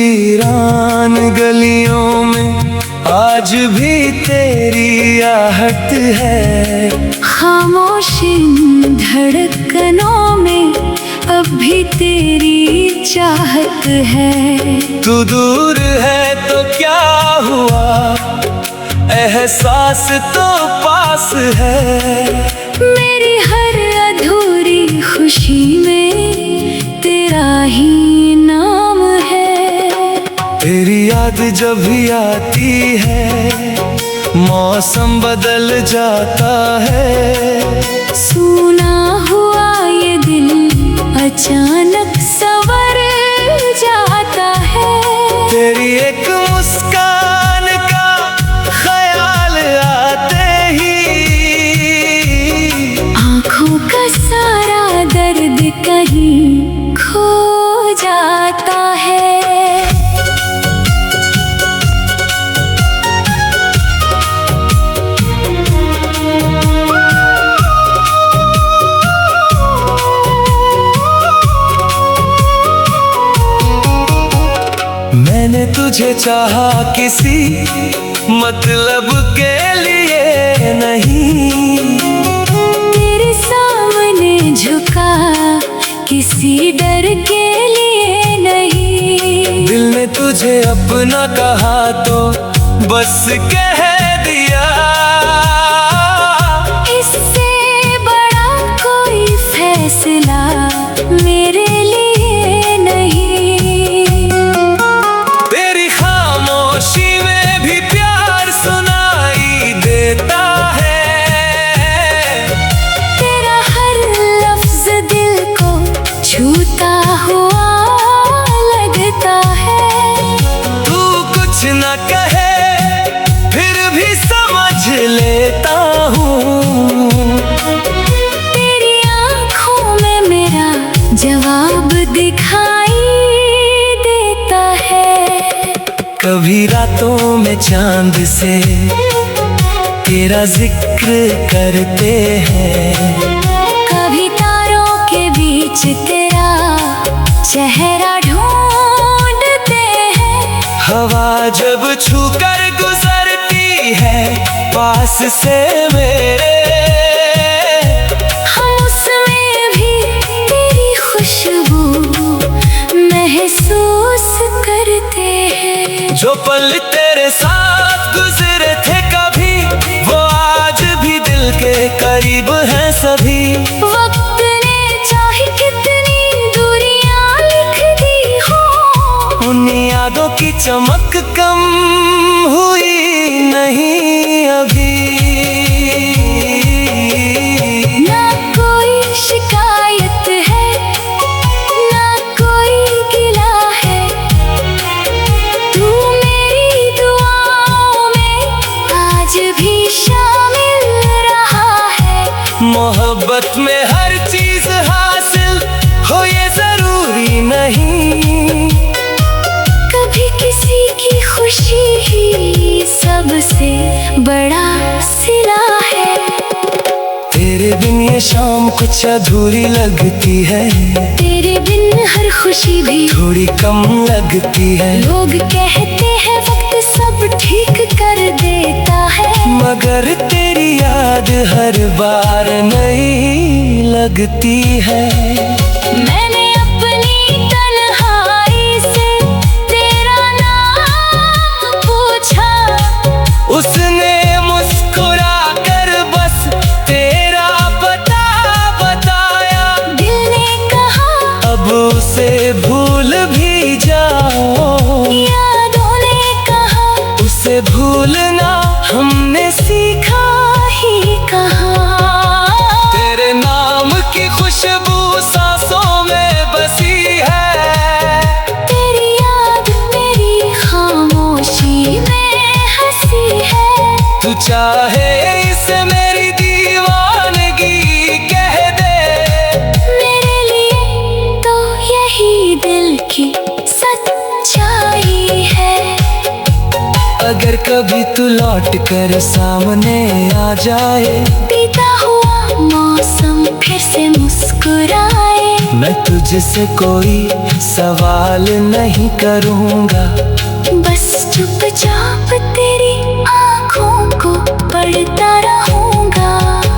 वीरान गलियों में आज भी तेरी आहट है। खामोश इन धड़कनों में अब भी तेरी चाहत है। तू दूर है तो क्या हुआ, एहसास तो पास है। मेरी हर अधूरी खुशी में तेरा ही नाम है। तेरी याद जब भी आती है मौसम बदल जाता है। सूना हुआ ये दिल अचानक संवर जाता है। तेरी एक मुस्कान का ख्याल आते ही आँखों का सारा दर्द कहीं खो जाता है। मैंने तुझे चाहा किसी मतलब के लिए नहीं, तेरे सामने झुका किसी डर के लिए नहीं। दिल ने तुझे अपना कहा तो बस कह दिया। इससे बड़ा कोई फैसला मेरे लिए नहीं। तेरी खामोशी में भी प्यार सुनाई देता है। तेरा हर लफ्ज दिल को छूता हुआ लगता है। तू कुछ न कहे फिर भी समझ लेता हूँ। तेरी आँखों में मेरा जवाब दिखाई देता है। कभी रातों में चांद से तेरा जिक्र करते हैं। कभी तारों के बीच तेरा चेहरा ढूंढते हैं। हवा जब छूकर गुजरती है पास से मेरे, हम उसमें भी तेरी खुशबू महसूस करते हैं। जो पल तेरे साथ गुजरे थे कभी वो आज भी दिल के करीब हैं सभी। वक्त ने चाहे कितनी दूरियां लिख दी हो, उन यादों की चमक कम हुई नहीं अभी। ना कोई शिकायत है ना कोई गिला है। तू मेरी दुआओं में आज भी शामिल रहा है। मोहब्बत में हर चीज हासिल हो ये जरूरी नहीं। कभी किसी की खुशी ही सबसे बड़ा सिला है। तेरे बिन ये शाम कुछ अधूरी लगती है। तेरे बिन हर खुशी भी थोड़ी कम लगती है। लोग कहते हैं वक्त सब ठीक कर देता है, मगर तेरी याद हर बार नई लगती है। मैंने अपनी तन्हाई से तेरा नाम पूछा। उसने मुस्कुरा कर बस तेरा पता बताया। दिल ने कहा अब उसे भूल भी जाओ। यादों ने कहा उसे भूलना हमने सीखा ही कहाँ। तेरे नाम की खुशबू सांसों में बसी है। तेरी याद मेरी खामोशी में हंसी है। तू चाहे इसे मेरी दीवानगी कह दे। मेरे लिए तो यही दिल की सच्चाई है। अगर कभी तू लौट कर सामने आ जाए, बीता हुआ मौसम फिर से मुस्कुराए। मैं तुझसे कोई सवाल नहीं करूँगा, बस चुपचाप तेरी आँखों को पढ़ता रहूँगा।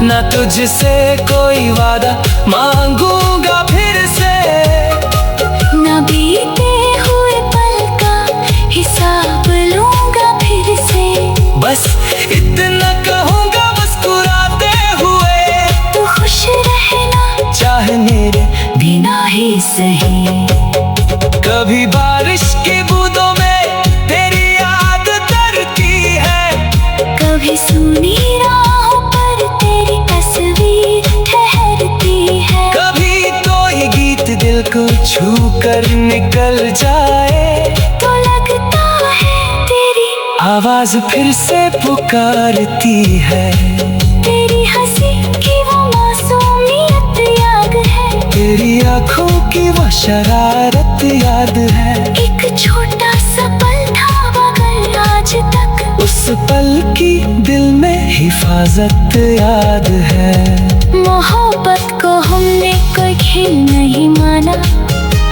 ना तुझसे कोई वादा मांगूंगा फिर से, ना बीते हुए पल का हिसाब लूँगा फिर से। बस इतना कहूँगा मुस्कुराते हुए, तू खुश रहना चाहे मेरे बिना ही सही। कभी बारिश की बूंदों में तेरी याद तरती है, कभी सुनी राहों पर तेरी तस्वीर ठहरती है। कभी कोई गीत दिल को छू कर निकल जाए, तो लगता है तेरी आवाज फिर से पुकारती है। तेरी हंसी की वो मासूमियत याद है, तेरी आंखों की वो शरारत याद है। एक छोटा सा पल था मगर आज तक उस पल की दिल में हिफाजत याद है। मोहब्बत को हमने कोई खेल नहीं माना,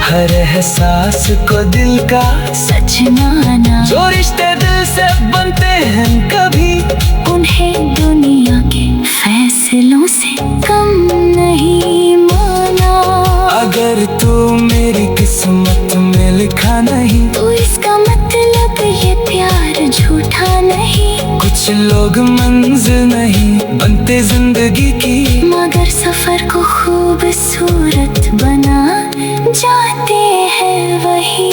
हर एहसास को दिल का सच माना। जो रिश्ते दिल से बनते हैं कभी उन्हें दुनिया के फैसलों से कम नहीं माना। अगर तू मेरी किस्मत में लिखा नहीं, तो इसका मतलब ये प्यार झूठा नहीं। कुछ लोग मंजिल नहीं बनते जिंदगी की, मगर सफर को खूबसूरत बना जाते हैं वही।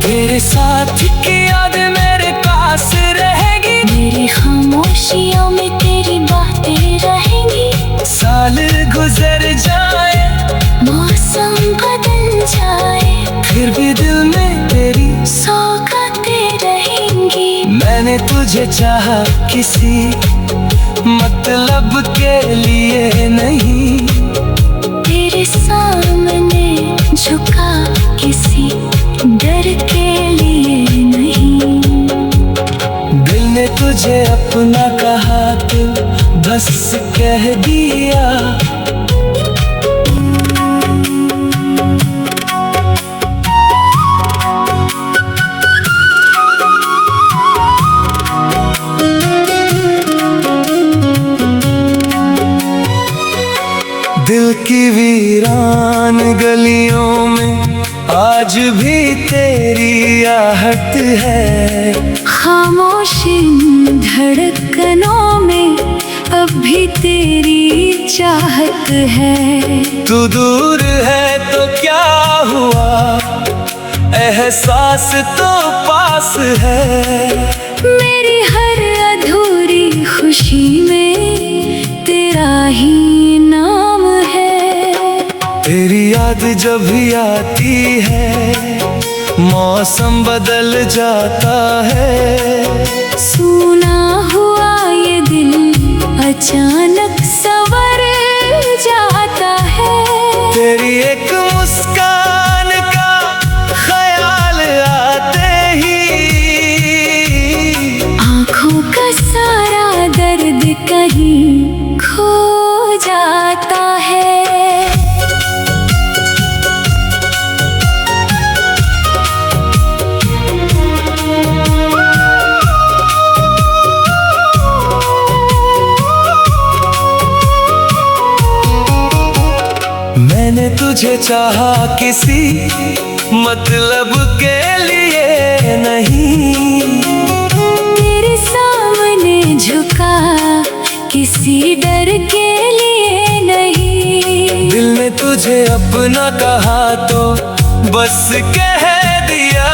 तेरे साथ की याद मेरे पास रहेगी, मेरी खामोशियों में तेरी बातें रहेंगी। साल गुजर जाए, मौसम बदल जाए, फिर भी दिल में तेरी सौगातें रहेंगी। मैंने तुझे चाहा किसी मतलब के लिए नहीं, तेरे सामने झुका किसी डर के लिए नहीं। दिल ने तुझे अपना कहा तो बस कह दिया। दिल की वीरान गलियों में आज भी तेरी आहट है, खामोश धड़कनों में अब भी तेरी चाहत है। तू दूर है तो क्या हुआ, एहसास तो पास है। मेरी हर अधूरी खुशी में तेरा ही नाम है। तेरी याद जब भी आती है मौसम बदल जाता है। सूना हुआ ये दिल अचानक संवर जाता है। तेरी एक मुस्कान का ख्याल आते ही आँखों का सारा दर्द कहीं खो जाता है। मैंने तुझे चाहा किसी मतलब के लिए नहीं, तेरे सामने झुका किसी डर के लिए नहीं। दिल ने तुझे अपना कहा तो बस कह दिया।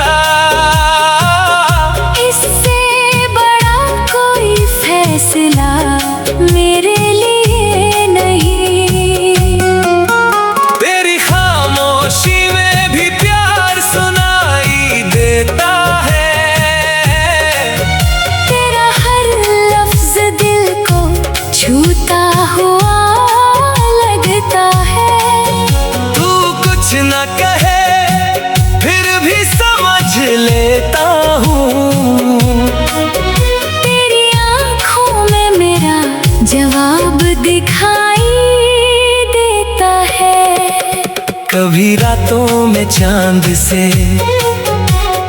इससे बड़ा कोई फैसला मेरे लिए नहीं। तेरी खामोशी में भी प्यार सुनाई देता है। तेरा हर लफ्ज दिल को छूता हुआ लगता है। तू कुछ न कहे फिर कभी रातों में चांद से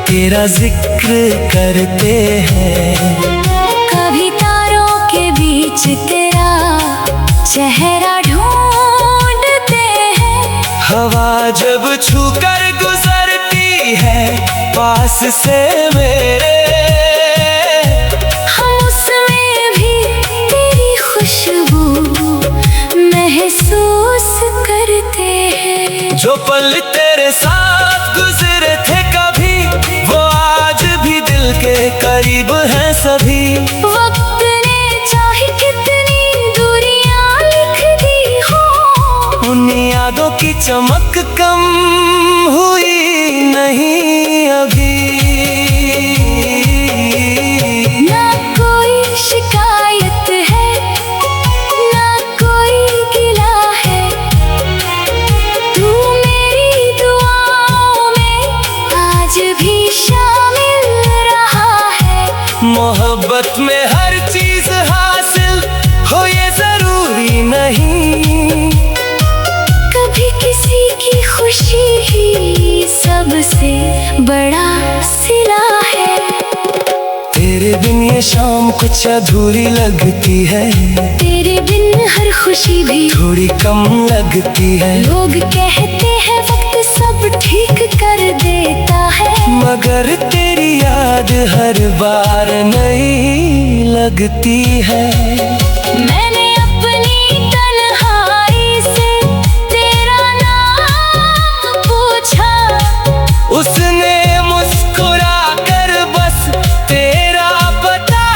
तेरा जिक्र करते हैं, कभी तारों के बीच तेरा चेहरा ढूंढते हैं। हवा जब छूकर गुजरती है पास से मेरे, हम उसमें भी तेरी खुशबू महसूस करते हैं। जो पल तेरे साथ गुजरे थे कभी, वो आज भी दिल के करीब हैं सभी। वक्त ने चाहे कितनी दूरियां लिख दी हो, उन यादों की चमक कम हुई नहीं अभी। ना कोई शिकायत है, ना कोई गिला है, तू मेरी दुआओं में आज भी शामिल रहा है। मोहब्बत में हर चीज हासिल हो ये जरूरी नहीं, कभी किसी की खुशी ही सबसे बड़ा सिला है। तेरे बिन ये शाम कुछ अधूरी लगती है, तेरे बिन हर खुशी भी थोड़ी कम लगती है। लोग कहते हैं वक्त सब ठीक कर देता है, मगर तेरी याद हर बार नई लगती है। मैंने अपनी तन्हाई से तेरा नाम पूछा, उसने मुस्कुरा कर बस तेरा पता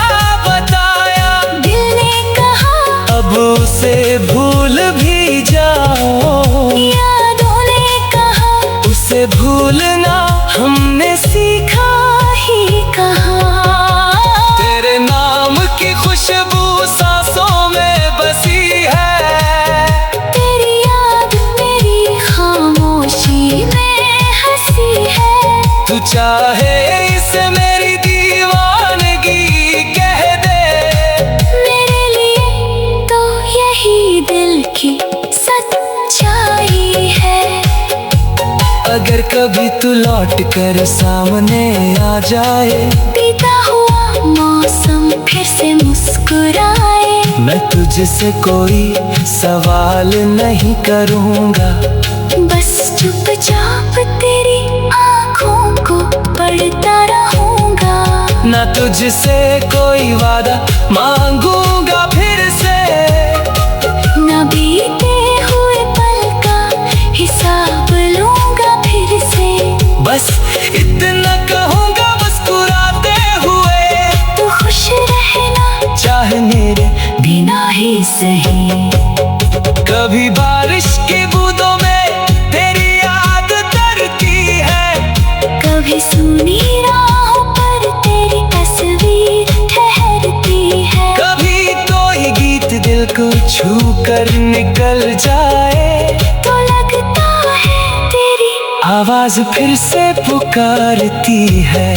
बताया। दिल ने कहा अब उसे भूल भी जाओ, यादों ने कहा उसे भूलना हमने सीखा ही कहा। तेरे नाम की खुशबू सांसों में बसी है, तेरी याद मेरी खामोशी में हंसी है। तू चाहे इसे मेरी दीवानगी कह दे, मेरे लिए तो यही दिल की सच्चाई है। अगर कभी तू लौट कर सामने आ जाए, बीता हुआ मौसम फिर से मुस्कुराए, मैं तुझसे कोई सवाल नहीं करूँगा, बस चुपचाप तेरी आंखों को पढ़ता रहूंगा। ना तुझसे कोई वादा मांगूंगा फिर से, न बीते हुए पल का हिसाब लूंगा फिर से। बस इतना कहूँगा मुस्कुराते हुए, तू खुश रहना चाहे मेरे बिना ही सही। कभी बारिश की बूंदों में तेरी याद तरती है, कभी सुनी राहों पर तेरी तस्वीर ठहरती है, कभी कोई गीत दिल को छू कर निकल जाए, तो लगता है तेरी आवाज फिर से पुकारती है।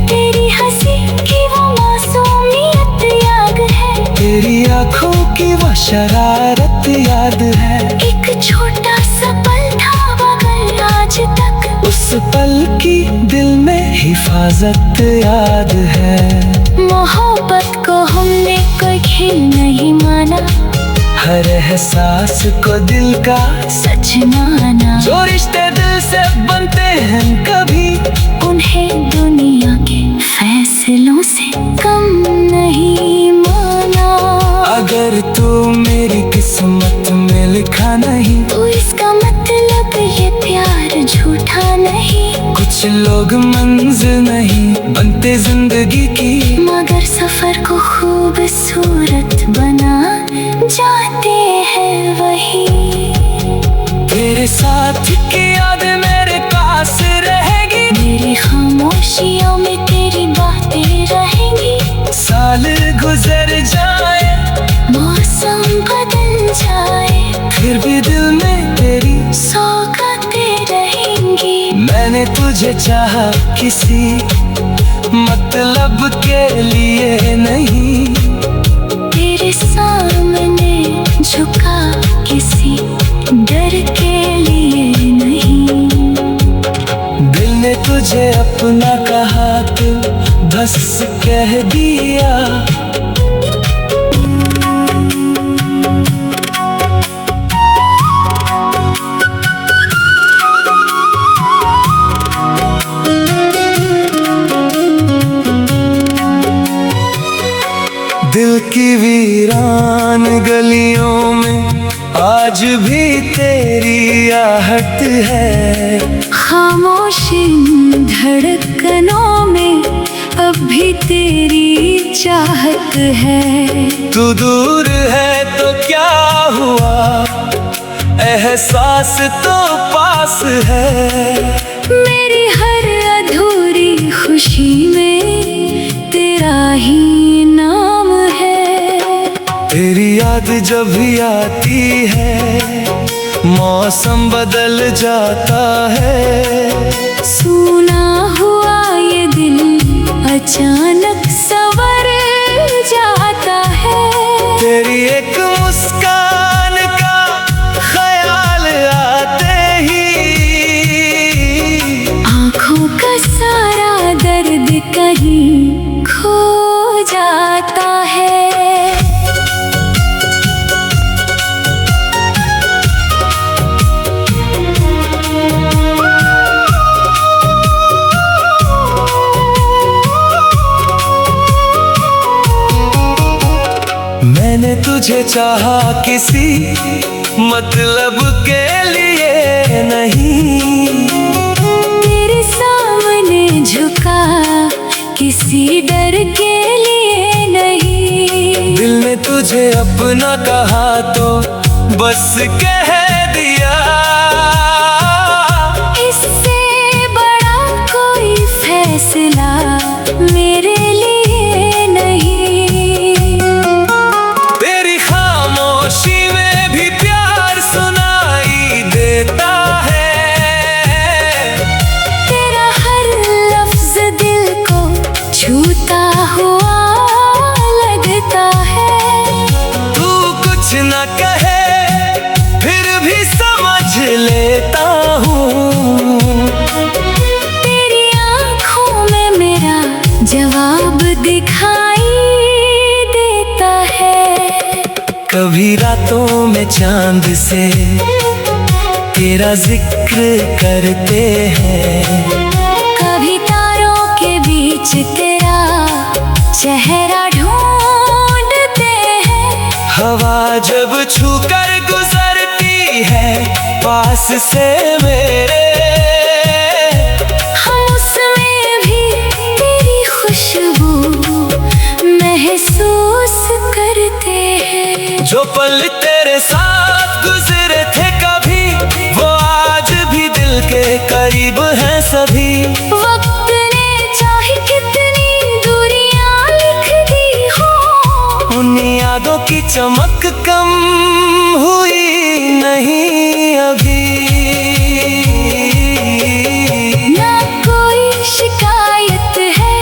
तेरी हंसी की वो मासूमियत याद है, तेरी आंखों की वो शरारत याद है, एक छोटा सा पल था मगर आज तक उस पल की दिल में हिफाजत याद है। मोहब्बत को हमने कोई खेल नहीं माना, हर एहसास को दिल का सच माना। जो रिश्ते दिल से बनते हैं कभी उन्हें दुनिया के फैसलों से कम नहीं माना। अगर तू मेरी किस्मत में लिखा नहीं, तो इसका मतलब ये प्यार झूठा नहीं। कुछ लोग मंजिल नहीं बनते जिंदगी की, मगर सफर को खूबसूरत बना जाते हैं वही। तेरे साथ की याद मेरे पास रहेगी, मेरी खामोशियों में तेरी बातें रहेंगी। साल गुजर जाए, मौसम बदल जाए, फिर भी दिल में तेरी सौगातें रहेंगी। मैंने तुझे चाहा किसी मतलब के लिए नहीं, तेरे सामने झुका किसी डर के लिए नहीं। तुझे अपना कहा तो बस कह दिया। दिल की वीरान गलियों में आज भी तेरी आहट है। खामोशी धड़कनों में अब भी तेरी चाहत है। तू दूर है तो क्या हुआ, एहसास तो पास है। मेरी हर अधूरी खुशी में तेरा ही नाम है। तेरी याद जब भी आती है मौसम बदल जाता है। सूना हुआ ये दिल अचानक संवर जाता है। तेरी एक मुस्कान का ख्याल आते ही आँखों का सारा दर्द कहीं खो जाता है। मैंने तुझे चाहा किसी मतलब के लिए नहीं। तेरे सामने झुका किसी डर के लिए नहीं। दिल ने तुझे अपना कहा तो बस कह दिया। इससे बड़ा कोई फैसला मेरे लिए नहीं। तेरी खामोशी में भी प्यार सुनाई देता है। तेरा हर लफ्ज दिल को छूता हुआ लगता है। तू कुछ न कहे फिर भी समझ लेता हूँ। तेरी आँखों में मेरा जवाब दिखाई देता है। कभी रातों में चांद से तेरा जिक्र करते हैं। कभी तारों के बीच तेरा चेहरा ढूंढते हैं। हवा जब छूकर गुजरती है पास से मेरे, हम उसमें भी तेरी खुशबू महसूस करते हैं। जो पल तेरे साथ गुजरे थे कभी वो आज भी दिल के करीब हैं सभी। वक्त ने चाहे कितनी दूरियां लिख दी हो, उन यादों की चमक कम हुई नहीं अभी। ना कोई शिकायत है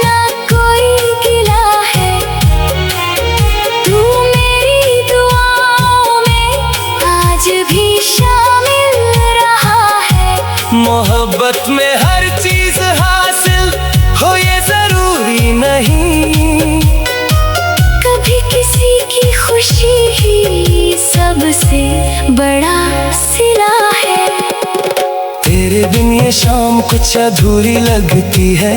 ना कोई गिला है। तू मेरी दुआओं में आज भी शामिल रहा है। मोहब्बत में हर चीज हासिल हो ये जरूरी नहीं। कभी किसी की खुशी ही सबसे बड़ा सिला है। तेरे बिन ये शाम कुछ अधूरी लगती है।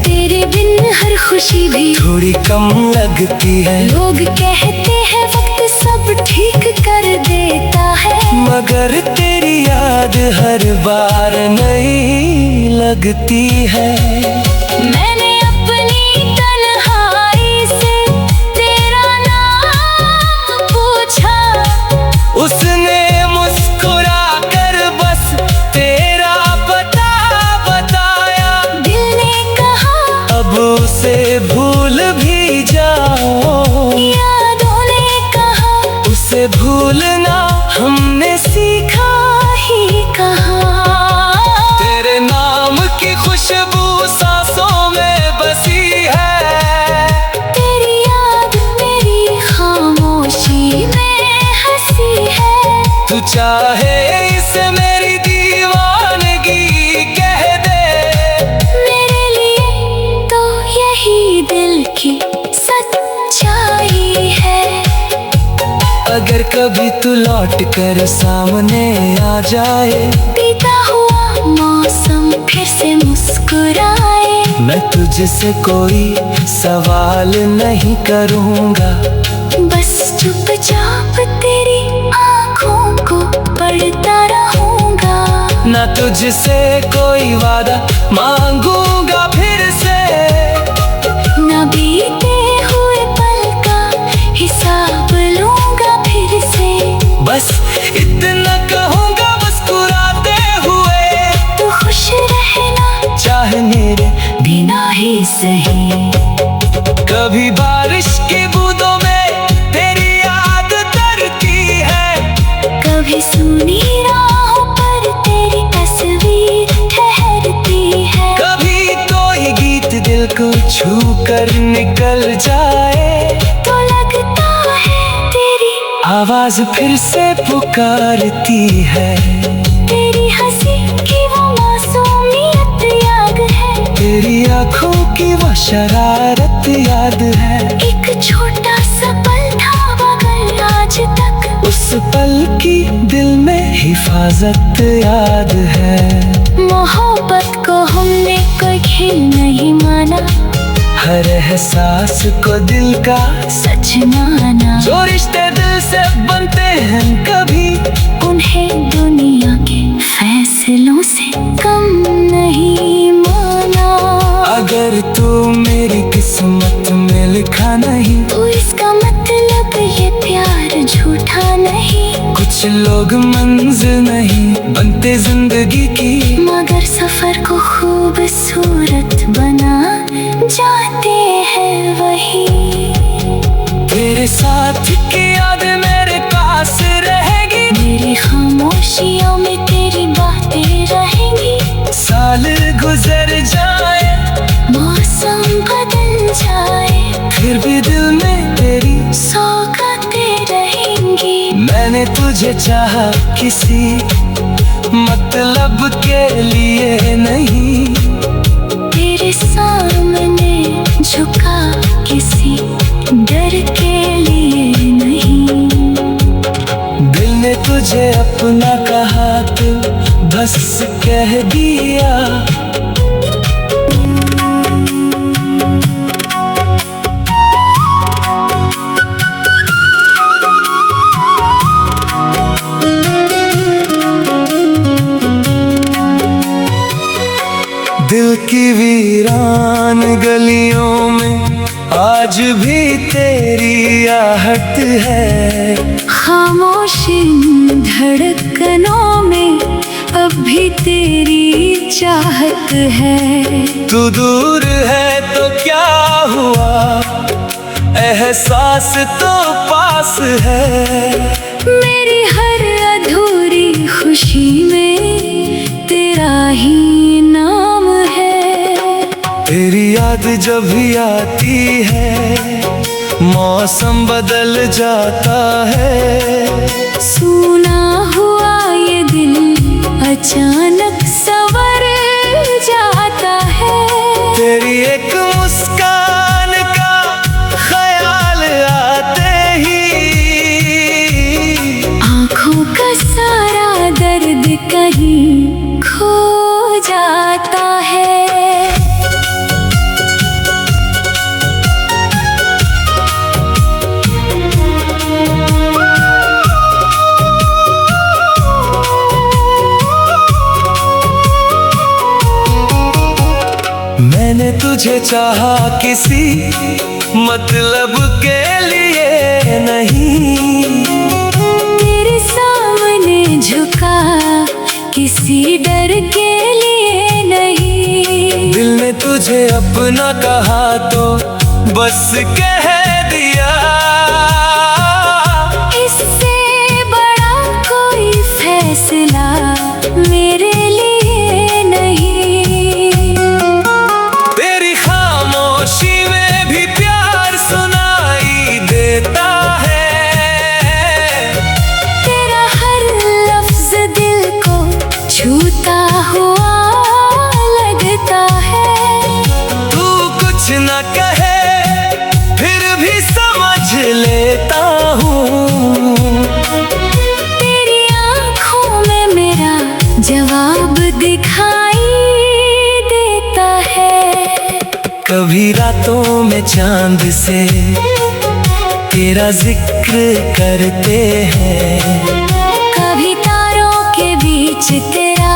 तेरे बिन हर खुशी भी थोड़ी कम लगती है। लोग कहते हैं वक्त सब ठीक कर देता है, मगर तेरी याद हर बार नई लगती है। मैंने अपनी तन्हाई से तेरा नाम पूछा। उसने मुस्कुरा कर बस तेरा पता बताया। दिल ने कहा अब उसे भूल भी जाओ। यादों ने कहा उसे भूलना हमने सीखा ही कहा। तेरे नाम की खुशबू सांसों में बसी है। तेरी याद मेरी खामोशी में हंसी है। तू चाहे इसे मेरी दीवानगी कह अगर कभी तू लौट कर सामने आ जाए, बीता हुआ मौसम फिर से मुस्कुराए, मैं तुझसे कोई सवाल नहीं करूँगा, बस चुपचाप तेरी आँखों को पढ़ता रहूँगा। ना तुझसे कोई वादा मांगूंगा फिर से, ना बीते हुए पल का हिसाब लूँगा फिर से, बस इतना कहूँगा मुस्कुराते हुए, तू खुश रहना चाहे मेरे बिना ही सही। कभी बारिश की बूंदों में तेरी याद तरती है, कभी सुनी राहों पर तेरी तस्वीर ठहरती है, कभी कोई गीत दिल को छू कर निकल जाए, तो लगता है तेरी आवाज फिर से पुकारती है। तेरी हंसी की वो मासूमियत याद है, तेरी आंखों की वो शरारत याद है, एक छोटा सा पल था मगर आज तक उस पल की दिल में हिफाजत याद है। मोहब्बत को हमने कोई खेल नहीं माना, हर एहसास को दिल का सच माना, जो रिश्ते दिल से बनते हैं कभी उन्हें दुनिया के फैसलों से कम नहीं माना। अगर तू मेरी किस्मत में लिखा नहीं, तो इसका मतलब ये प्यार झूठा नहीं, कुछ लोग मंजिल नहीं बनते जिंदगी की, मगर सफर को खूबसूरत बना जाते हैं वही। तेरे साथ की याद मेरे पास रहेगी, मेरी खामोशियों में तेरी बातें रहेंगी, साल गुजर जाए मौसम बदल जाए, फिर भी दिल में तेरी सौगातें रहेंगी। मैंने तुझे चाहा किसी मतलब के लिए नहीं, तेरे सामने झुका किसी डर के लिए नहीं, दिल ने तुझे अपना कहा तो बस कह दिया। दिल की वीरान गलियों में आज भी तेरी आहट है, खामोशी धड़कनों में अब भी तेरी चाहत है। तू दूर है तो क्या हुआ, एहसास तो पास है, मेरी हर अधूरी खुशी में तेरा ही नाम है। तेरी याद जब भी आती है मौसम बदल जाता है, सूना हुआ ये दिल अचानक संवर जाता है, तेरी एक मुस्कान का ख्याल आते ही आँखों का सारा दर्द कहीं खो जाता है। मैंने तुझे चाहा किसी मतलब के लिए नहीं, तेरे सामने झुका किसी डर के लिए नहीं, दिल ने तुझे अपना कहा तो बस कह दिया। इससे बड़ा कोई फैसला मेरे लिए नहीं, तेरी खामोशी में भी प्यार सुनाई देता है, तेरा हर लफ्ज दिल को छूता हुआ लगता है, तू कुछ न कहे फिर कभी रातों में चांद से तेरा जिक्र करते हैं, कभी तारों के बीच तेरा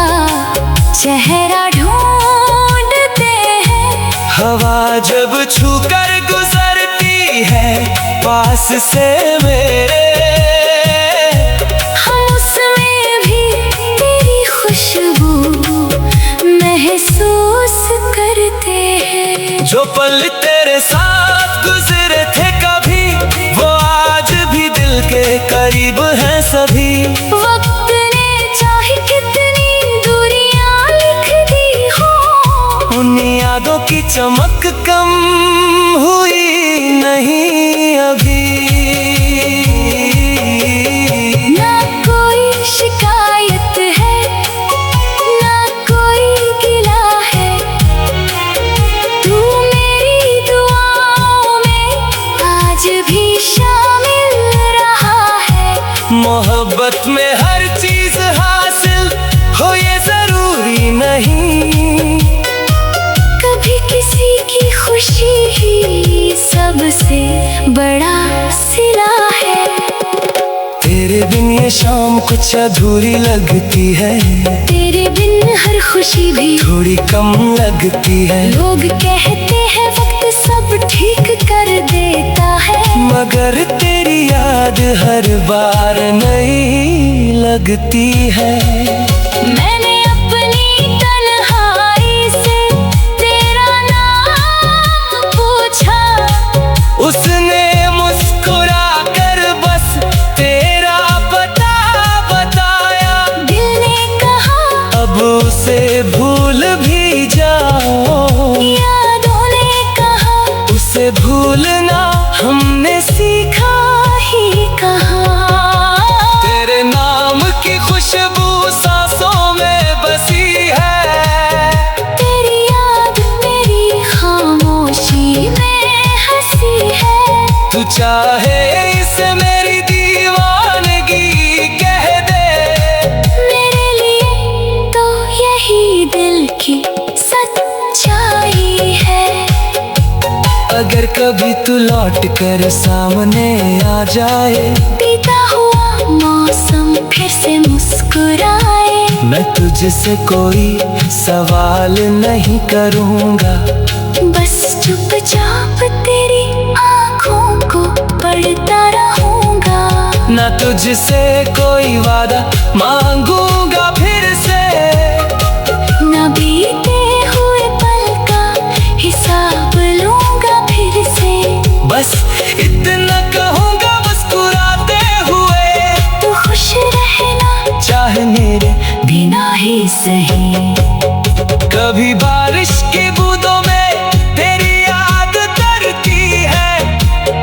चेहरा ढूंढते हैं। हवा जब छूकर गुजरती है पास से मेरे, हम उसमें भी तेरी खुशबू महसूस करते हैं। जो पल तेरे साथ गुजरे थे कभी, वो आज भी दिल के करीब हैं सभी। वक्त ने चाहे कितनी दूरियां लिख दी हो, उन यादों की चमक कम हुई नहीं अभी। ना कोई शिकायत है, ना कोई गिला है, तू मेरी दुआओं में आज भी शामिल रहा है। मोहब्बत में हर चीज हासिल हो ये जरूरी नहीं, कभी किसी की खुशी ही सबसे बड़ा सिला है। तेरे बिन ये शाम कुछ अधूरी लगती है, तेरे बिन हर खुशी भी थोड़ी कम लगती है। लोग कहते हैं वक्त सब ठीक कर देता है, मगर तेरी याद हर बार नई लगती है। मैंने अपनी तन्हाई से तेरा नाम पूछा, उसने मुस्कुरा कर बस तेरा पता बताया। दिल ने कहा अब उसे भूल भी जाओ, यादों ने कहा उसे भूलना हमने सीखा ही कहा। तेरे नाम की खुशबू सांसों में बसी है, तेरी याद मेरी खामोशी में हंसी है। तू चाहे इसे मेरी दीवानगी कह दे, मेरे लिए तो यही दिल की सच्चाई है। अगर कभी तू लौट कर सामने आ जाए, बीता हुआ मौसम फिर से मुस्कुराए, मैं तुझसे कोई सवाल नहीं करूँगा, बस चुपचाप तेरी आँखों को पढ़ता रहूँगा। ना तुझसे कोई वादा मांगूंगा फिर से, न बीते हुए पल का हिसाब लूँगा फिर से। बस इतना कहूँगा मुस्कुराते हुए, तू खुश रहना चाहे मेरे बिना ही सही। कभी बारिश की बूंदों में तेरी याद तरती है,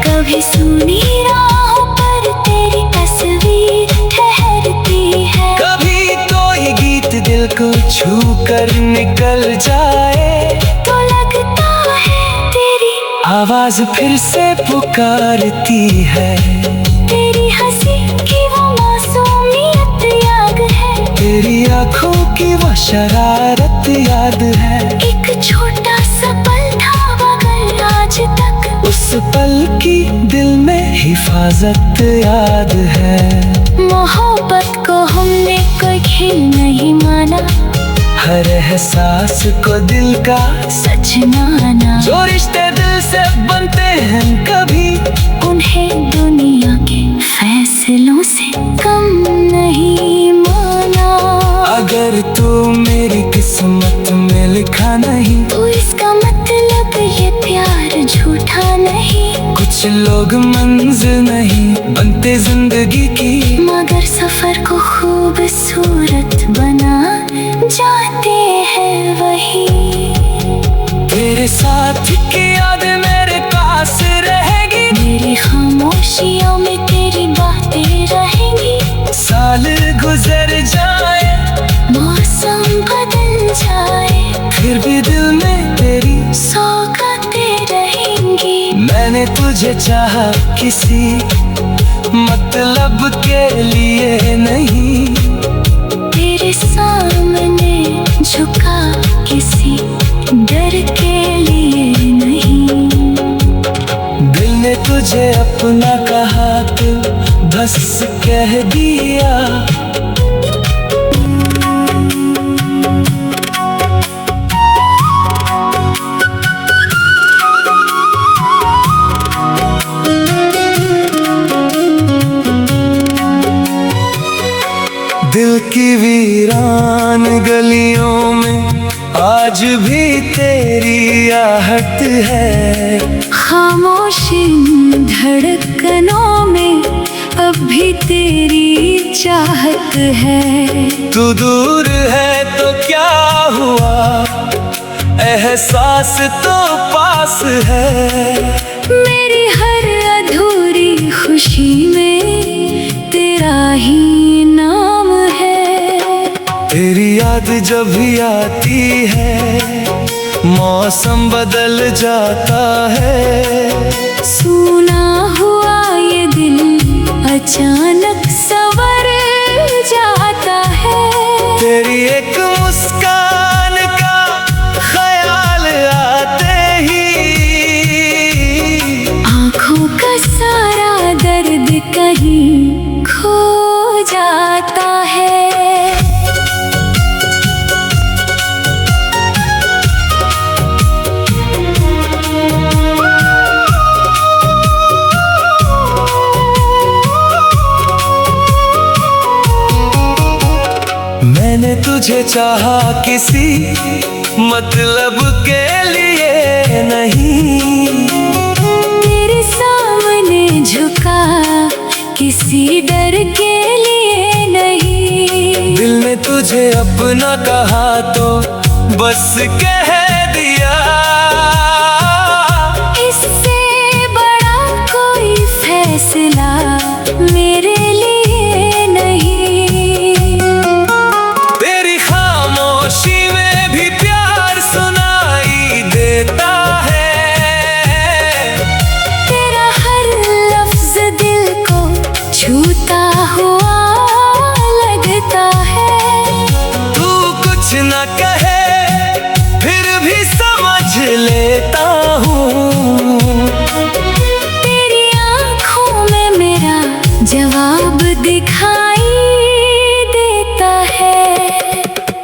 कभी सुनी राहों पर तेरी तस्वीर ठहरती है, कभी कोई गीत दिल को छू कर निकल जाए, तो लगता है तेरी आवाज फिर से पुकारती है। तेरी हंसी की वो मासूमियत याद है, तेरी आंखों की वो शरारत याद है, एक छोटा सा पल था मगर आज तक उस पल की दिल में हिफाजत याद है। मोहब्बत को हमने कोई खेल नहीं माना, हर एहसास को दिल का सच माना। जो रिश्ते दिल से बनते हैं कभी उन्हें दुनिया के फैसलों से कम नहीं माना। अगर तू मेरी किस्मत में लिखा नहीं, तो इसका मतलब ये प्यार झूठा नहीं। कुछ लोग मंजिल नहीं बनते जिंदगी की, मगर सफर को खूबसूरत बना जाते हैं वही। तेरे साथ की याद मेरे पास रहेगी, मेरी खामोशियों में तेरी बातें रहेंगी। साल गुजर जाए, मौसम बदल जाए, फिर भी दिल में तेरी सौगातें रहेंगी। मैंने तुझे चाहा किसी मतलब के लिए नहीं, तेरे सामने झुका किसी डर के लिए नहीं। तुझे अपना कहा तो बस कह दिया। दिल की वीरान गलियों में आज भी तेरी आहट है। खामोशी धड़कनों में अब भी तेरी चाहत है। तू दूर है तो क्या हुआ, एहसास तो पास है। मेरी हर अधूरी खुशी में तेरा ही नाम है। तेरी याद जब भी आती है मौसम बदल जाता है। सूना हुआ ये दिल अचानक संवर जाता है। तेरी एक मुस्कान का ख्याल आते ही आँखों का सारा दर्द कहीं खो जाता है। मैंने तुझे चाहा किसी मतलब के लिए नहीं। तेरे सामने झुका किसी डर के लिए नहीं। दिल ने तुझे अपना कहा तो बस कह दिया। इससे बड़ा कोई फैसला मेरे लिए नहीं। तेरी खामोशी में भी प्यार सुनाई देता है। तेरा हर लफ्ज दिल को छूता हुआ लगता है। तू कुछ न कहे फिर भी समझ लेता हूँ। तेरी आँखों में मेरा जवाब दिखाई देता है।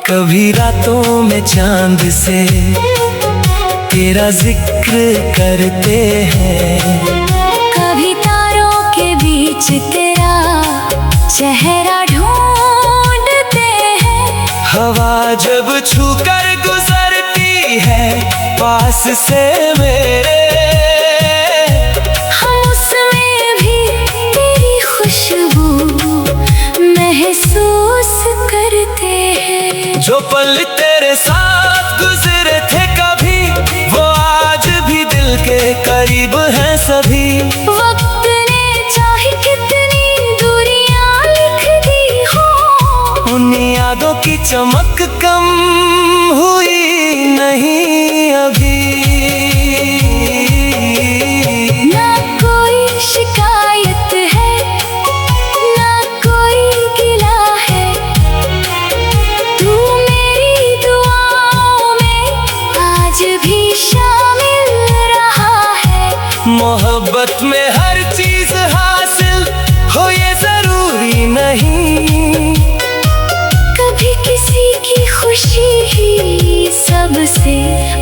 कभी रातों में चांद से तेरा जिक्र करते हैं। कभी तारों के बीच तेरा चेहरा ढूंढते हैं। हवा जब छूकर गुजरती है पास से मेरे, हम उसमें भी तेरी खुशबू महसूस करते हैं। जो पल तेरे साथ गुजरे थे कभी वो आज भी दिल के करीब हैं सभी। वक्त ने चाहे कितनी दूरियां लिख दी हो, उन यादों की चमक कम हुई नहीं अभी। ना कोई शिकायत है ना कोई गिला है। तू मेरी दुआओं में आज भी शामिल रहा है। मोहब्बत में हर चीज हासिल हो ये जरूरी नहीं। कभी किसी की खुशी ही सबसे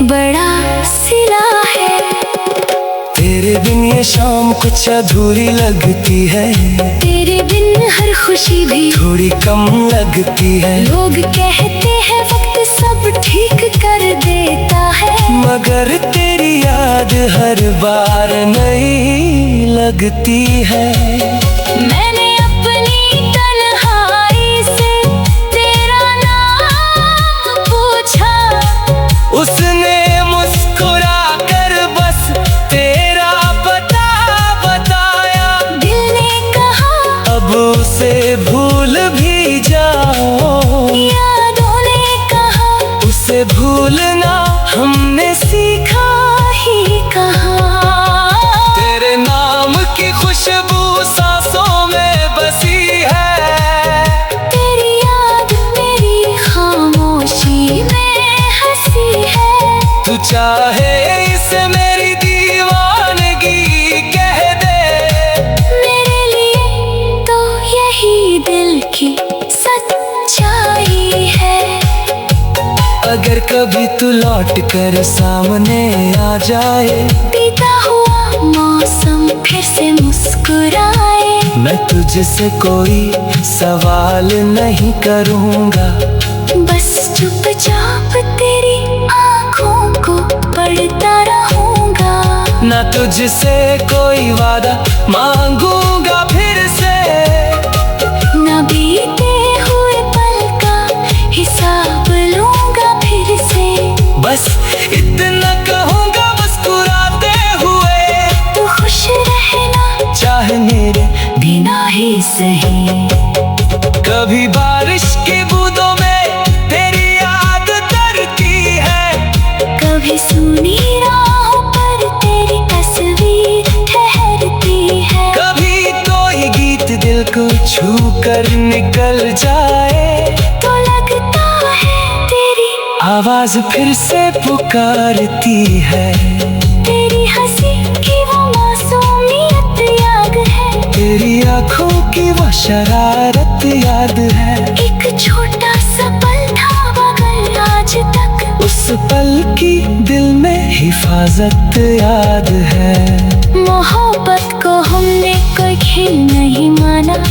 बड़ा सिला है। तेरे बिन ये शाम कुछ अधूरी लगती है। तेरे बिन हर खुशी भी थोड़ी कम लगती है। लोग कहते हैं वक्त सब ठीक कर देता है, मगर तेरी याद हर बार नई लगती है। मैंने अपनी तन्हाई से तेरा नाम पूछा। उसने मुस्कुरा कर बस तेरा पता बताया। दिल ने कहा अब उसे भूल भी जाओ। यादों ने कहा उसे भूलना हमने सीखा ही कहा। तेरे नाम की खुशबू सांसों में बसी है। तेरी याद मेरी खामोशी में हंसी है। तू चाहे इसे मेरी दीवानगी कह दे। अगर कभी तू लौट कर सामने आ जाए, बीता हुआ मौसम फिर से मुस्कुराए, मैं तुझसे कोई सवाल नहीं करूँगा, बस चुपचाप तेरी आँखों को पढ़ता रहूँगा। ना तुझसे कोई वादा मांगूंगा फिर से, ना बीते हुए पल का हिसाब लूँगा फिर से। बस इतना कहूँगा मुस्कुराते हुए, तू खुश रहना चाहे मेरे बिना ही सही। कभी बारिश की बूंदों में तेरी याद तरती है, कभी सुनी राहों पर तेरी तस्वीर ठहरती है, कभी कोई गीत दिल को छू कर निकल जाए, तो लगता है तेरी आवाज फिर से पुकारती है। तेरी हंसी की वो मासूमियत याद है, तेरी आंखों की वो शरारत याद है, एक छोटा सा पल था मगर आज तक उस पल की दिल में हिफाजत याद है। मोहब्बत को हमने कोई खेल नहीं माना,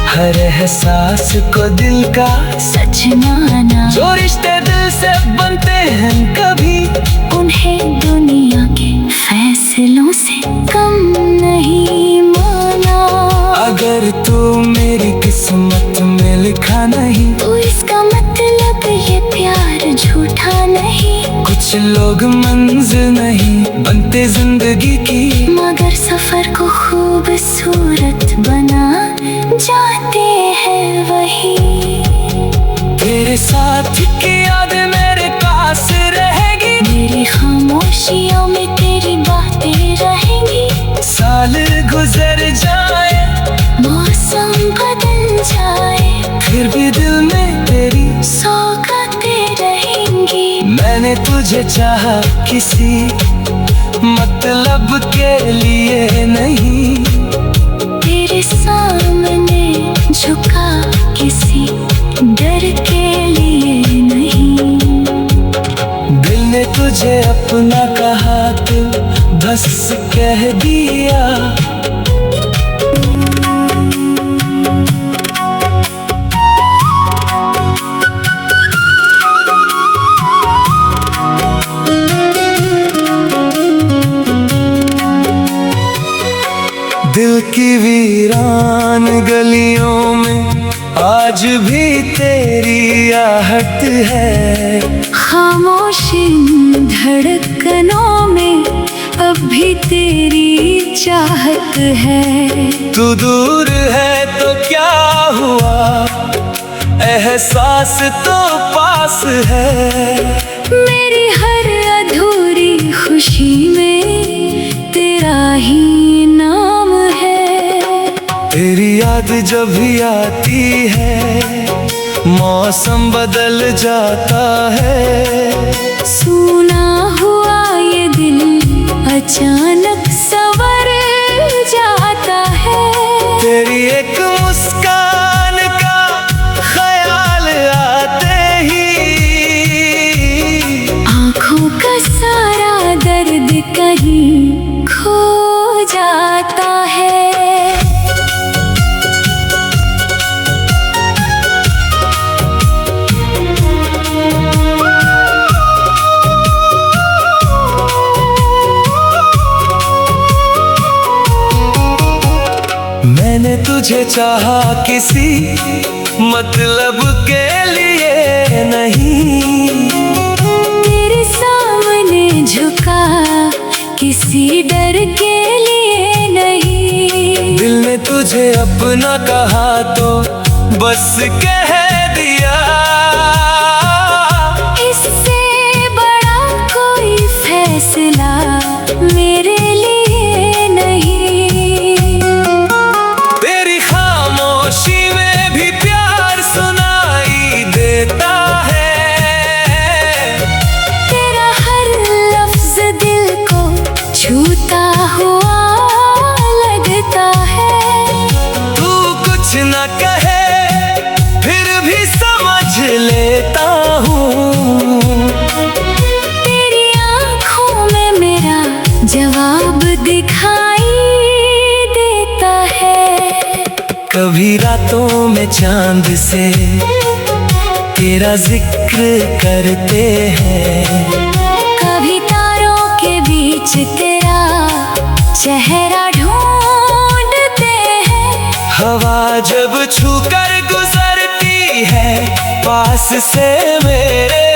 हर एहसास को दिल का सच माना। जो रिश्ते दिल से बनते हैं कभी उन्हें दुनिया के फैसलों से कम नहीं माना। अगर तू मेरी किस्मत में लिखा नहीं, तो इसका मतलब ये प्यार झूठा नहीं। कुछ लोग मंजिल नहीं बनते जिंदगी की, मगर सफर को खूबसूरत बना जाते हैं वही। तेरे साथ की याद मेरे पास रहेगी, मेरी खामोशियों में तेरी बातें रहेंगी। साल गुजर जाए, मौसम बदल जाए, फिर भी दिल में तेरी सौगातें रहेंगी। मैंने तुझे चाहा किसी मतलब के लिए नहीं, तेरे सामने झुका किसी डर के लिए नहीं। दिल ने तुझे अपना कहा तो बस कह दिया। दिल की वीरान गलियों में आज भी तेरी आहट है, खामोश धड़कनों में अब भी तेरी चाहत है। तू दूर है तो क्या हुआ, एहसास तो पास है। मेरी हर अधूरी खुशी में तेरा ही नाम है। तेरी याद जब भी आती है मौसम बदल जाता है। सूना हुआ ये दिल अचानक संवर जाता है। तेरी एक मुस्कान का ख्याल आते ही आँखों का सारा दर्द कहीं खो जाता है। मैंने तुझे चाहा किसी मतलब के लिए नहीं, तेरे सामने झुका किसी डर के लिए नहीं। दिल ने तुझे अपना कहा तो बस कह दिया। इससे बड़ा कोई फैसला मेरे लिए नहीं। तेरी खामोशी में भी प्यार सुनाई देता है। तेरा हर लफ्ज दिल को छूता हुआ लगता है। तू कुछ न कहे फिर जवाब दिखाई देता है। कभी रातों में चांद से तेरा जिक्र करते हैं, कभी तारों के बीच तेरा चेहरा ढूंढते हैं। हवा जब छूकर गुजरती है पास से मेरे,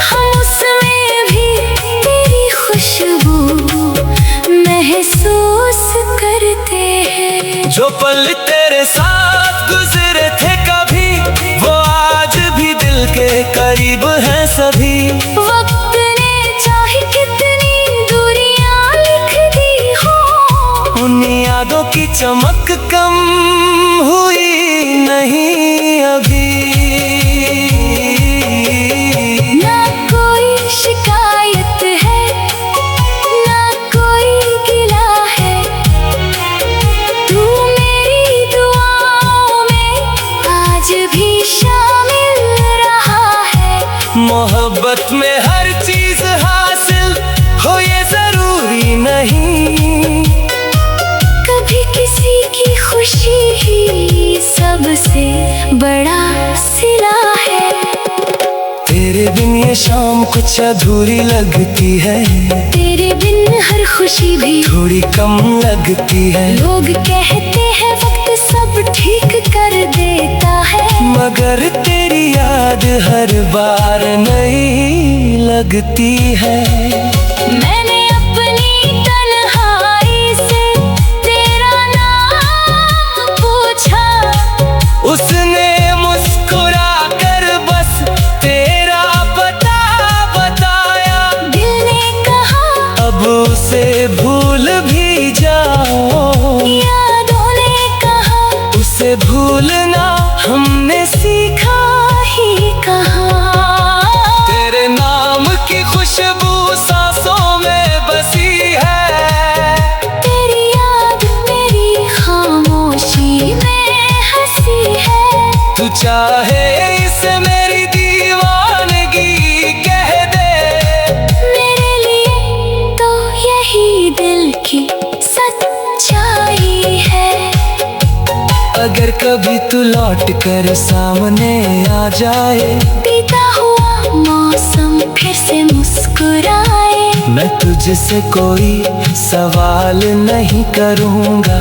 हम उसमें भी तेरी खुशबू महसूस करते हैं। जो पल तेरे साथ गुजरे थे कभी, वो आज भी दिल के करीब हैं सभी। वक्त ने चाहे कितनी दूरियां लिख दी हो, उन यादों की चमक कम हुई नहीं अभी। ना कोई शिकायत है, ना कोई गिला है। तू मेरी दुआओं में आज भी शामिल रहा है। मोहब्बत में हर चीज हासिल हो ये जरूरी नहीं, कभी किसी की खुशी ही सबसे बड़ा सिला है। तेरे बिन ये शाम कुछ अधूरी लगती है, तेरे बिन हर खुशी भी थोड़ी कम लगती है। लोग कहते हैं वक्त सब ठीक कर देता है, मगर तेरी याद हर बार नई लगती है। मैंने अपनी तन्हाई से तेरा नाम पूछा, उसने मुस्कुरा कर बस तेरा पता बताया। दिल ने कहा अब उसे भूल भी जाओ, यादों ने कहा उसे भूलना हमने सीखा ही कहा। तेरे नाम की खुशबू सांसों में बसी है, तेरी याद मेरी खामोशी में हंसी है। तू चाहे इसे मेरी दीवानगी कह दे, मेरे लिए तो यही दिल की सच्चाई है। अगर कभी तू लौट कर सामने आ जाए, बीता हुआ मौसम फिर से मुस्कुराए, मैं तुझसे कोई सवाल नहीं करूँगा,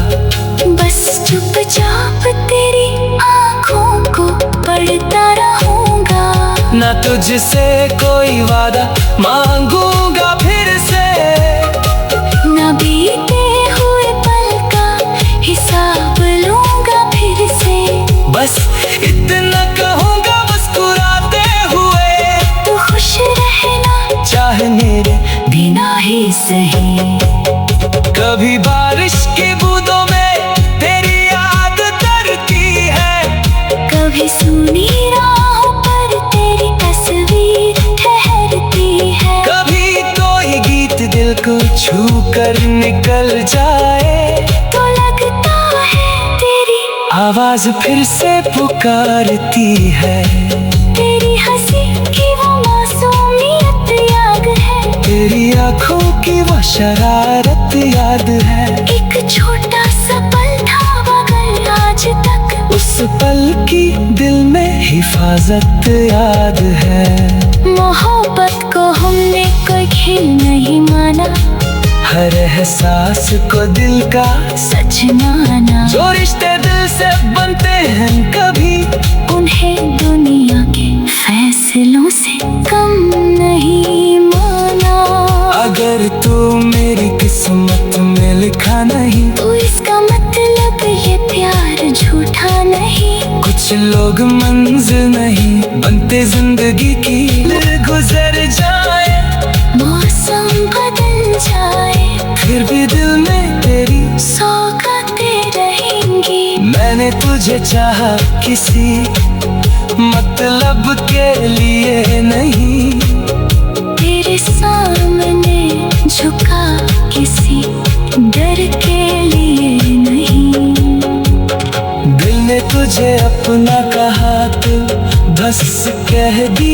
बस चुपचाप तेरी आंखों को पढ़ता रहूंगा। ना तुझसे कोई वादा मांगूंगा फिर से, न बीते हुए पल का हिसाब लूंगा फिर से। बस इतना कहूँगा मुस्कुराते हुए, तू खुश रहना चाहे मेरे बिना ही सही। कभी बारिश की बूंदों में तेरी याद तरती है, कभी सुनी राहों पर तेरी तस्वीर ठहरती है। कभी कोई गीत दिल को छू कर निकल जाए, तो लगता है तेरी आवाज फिर से पुकारती है। तेरी हंसी की वो मासूमियत याद है, तेरी आंखों की वो शरारत याद है। एक छोटा सा पल था मगर आज तक उस पल की दिल में हिफाजत याद है। मोहब्बत को हमने कोई खेल नहीं माना, हर एहसास को दिल का सच माना। जो रिश्ते दिल से बनते हैं कभी उन्हें दुनिया के फैसलों से कम नहीं माना। अगर तू मेरी किस्मत में लिखा नहीं, तो इसका मतलब ये प्यार झूठा नहीं। कुछ लोग मंजिल नहीं बनते जिंदगी की, गुजर जाए मौसम बदल जाए, फिर भी दिल में तेरी सौगातें रहेंगी। मैंने तुझे चाहा किसी मतलब के लिए नहीं, तेरे सामने झुका किसी डर के लिए नहीं। दिल ने तुझे अपना कहा तो बस कह दिया।